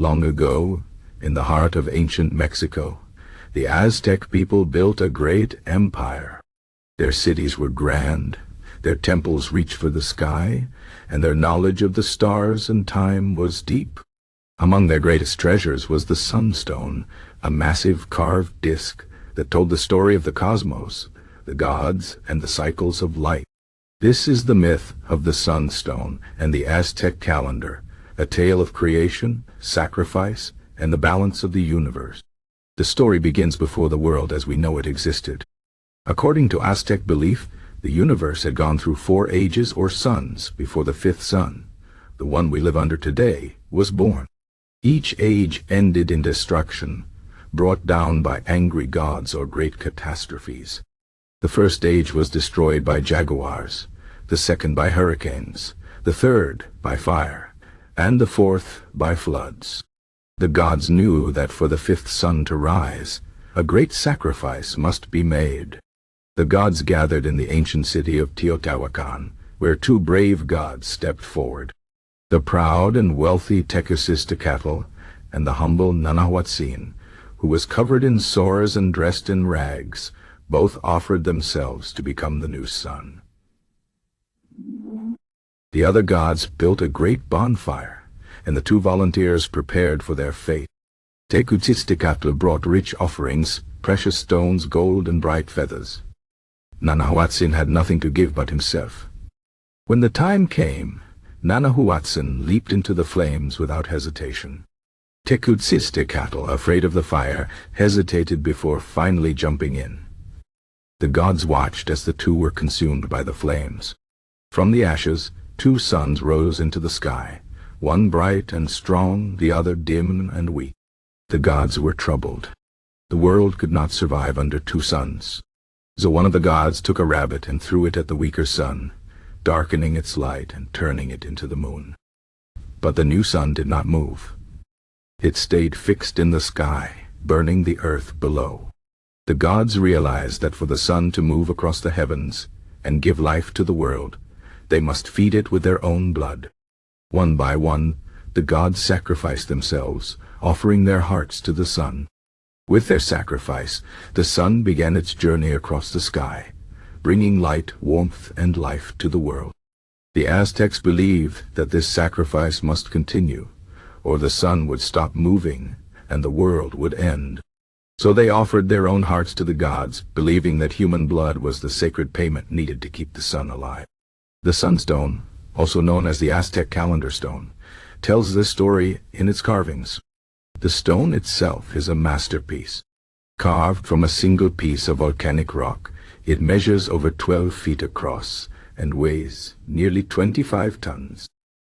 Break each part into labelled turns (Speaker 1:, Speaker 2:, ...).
Speaker 1: Long ago, in the heart of ancient Mexico, the Aztec people built a great empire. Their cities were grand, their temples reached for the sky, and their knowledge of the stars and time was deep. Among their greatest treasures was the Sun Stone, a massive carved disc that told the story of the cosmos, the gods, and the cycles of life. This is the myth of the Sun Stone and the Aztec calendar, a tale of creation, sacrifice, and the balance of the universe. The story begins before the world as we know it existed. According to Aztec belief, the universe had gone through 4 ages or suns before the 5th sun, the one we live under today, was born. Each age ended in destruction, brought down by angry gods or great catastrophes. The first age was destroyed by jaguars, the second by hurricanes, the third by fire, and the fourth by floods. The gods knew that for the 5th sun to rise, a great sacrifice must be made. The gods gathered in the ancient city of Teotihuacan, where 2 brave gods stepped forward. The proud and wealthy Tecuciztecatl and the humble Nanahuatzin, who was covered in sores and dressed in rags, both offered themselves to become the new sun. The other gods built a great bonfire, and the 2 volunteers prepared for their fate. Tecuciztecatl brought rich offerings, precious stones, gold, and bright feathers. Nanahuatzin had nothing to give but himself. When the time came, Nanahuatzin leaped into the flames without hesitation. Tecuciztecatl, afraid of the fire, hesitated before finally jumping in. The gods watched as the 2 were consumed by the flames. From the ashes, 2 suns rose into the sky, one bright and strong, the other dim and weak. The gods were troubled. The world could not survive under 2 suns. So one of the gods took a rabbit and threw it at the weaker sun, darkening its light and turning it into the moon. But the new sun did not move. It stayed fixed in the sky, burning the earth below. The gods realized that for the sun to move across the heavens and give life to the world, they must feed it with their own blood. One by one, the gods sacrificed themselves, offering their hearts to the sun. With their sacrifice, the sun began its journey across the sky, bringing light, warmth, and life to the world. The Aztecs believed that this sacrifice must continue, or the sun would stop moving and the world would end. So they offered their own hearts to the gods, believing that human blood was the sacred payment needed to keep the sun alive. The Sunstone, also known as the Aztec calendar stone, tells this story in its carvings. The stone itself is a masterpiece. Carved from a single piece of volcanic rock, it measures over 12 feet across and weighs nearly 25 tons.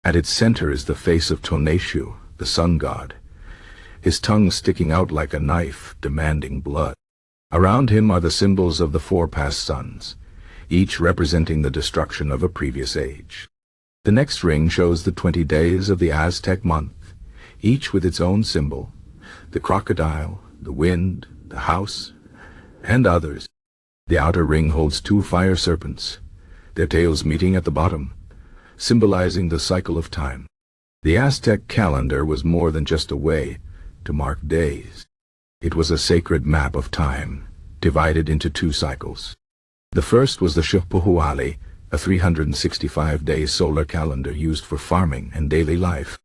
Speaker 1: At its center is the face of Tonatiuh, the sun god, his tongue sticking out like a knife, demanding blood. Around him are the symbols of the 4 past suns, each representing the destruction of a previous age. The next ring shows the 20 days of the Aztec month, each with its own symbol: the crocodile, the wind, the house, and others. The outer ring holds 2 fire serpents, their tails meeting at the bottom, symbolizing the cycle of time. The Aztec calendar was more than just a way to mark days. It was a sacred map of time, divided into 2 cycles. The first was the Xiuhpohualli, a 365-day solar calendar used for farming and daily life.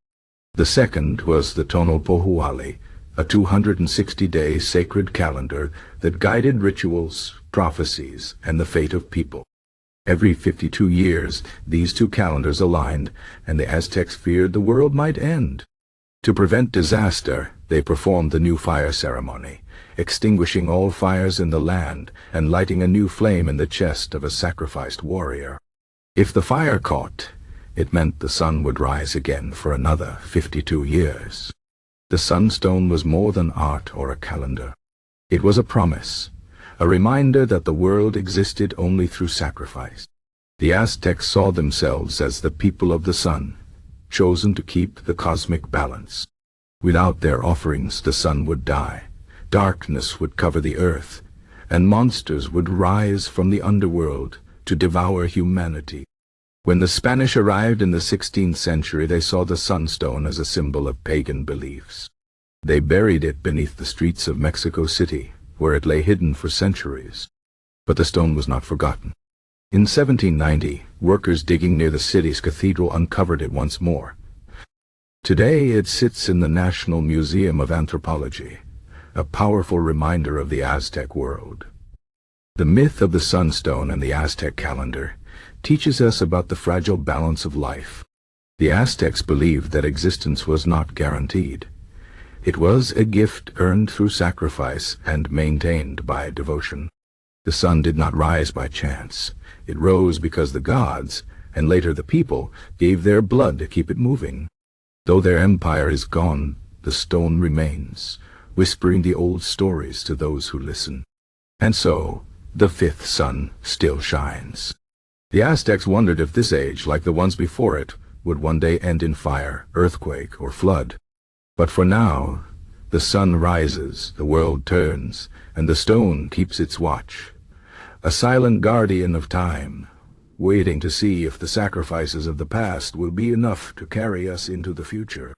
Speaker 1: The second was the Tonalpohualli, a 260-day sacred calendar that guided rituals, prophecies, and the fate of people. Every 52 years, these 2 calendars aligned, and the Aztecs feared the world might end. To prevent disaster, they performed the new fire ceremony, extinguishing all fires in the land and lighting a new flame in the chest of a sacrificed warrior. If the fire caught, it meant the sun would rise again for another 52 years. The sunstone was more than art or a calendar. It was a promise, a reminder that the world existed only through sacrifice. The Aztecs saw themselves as the people of the sun, chosen to keep the cosmic balance. Without their offerings, the sun would die, darkness would cover the earth, and monsters would rise from the underworld to devour humanity. When the Spanish arrived in the 16th century, they saw the sunstone as a symbol of pagan beliefs. They buried it beneath the streets of Mexico City, where it lay hidden for centuries. But the stone was not forgotten. In 1790, workers digging near the city's cathedral uncovered it once more. Today it sits in the National Museum of Anthropology, a powerful reminder of the Aztec world. The myth of the sunstone and the Aztec calendar teaches us about the fragile balance of life. The Aztecs believed that existence was not guaranteed. It was a gift earned through sacrifice and maintained by devotion. The sun did not rise by chance. It rose because the gods, and later the people, gave their blood to keep it moving. Though their empire is gone, the stone remains, whispering the old stories to those who listen. And so, the fifth sun still shines. The Aztecs wondered if this age, like the ones before it, would one day end in fire, earthquake, or flood. But for now, the sun rises, the world turns, and the stone keeps its watch. A silent guardian of time, waiting to see if the sacrifices of the past will be enough to carry us into the future.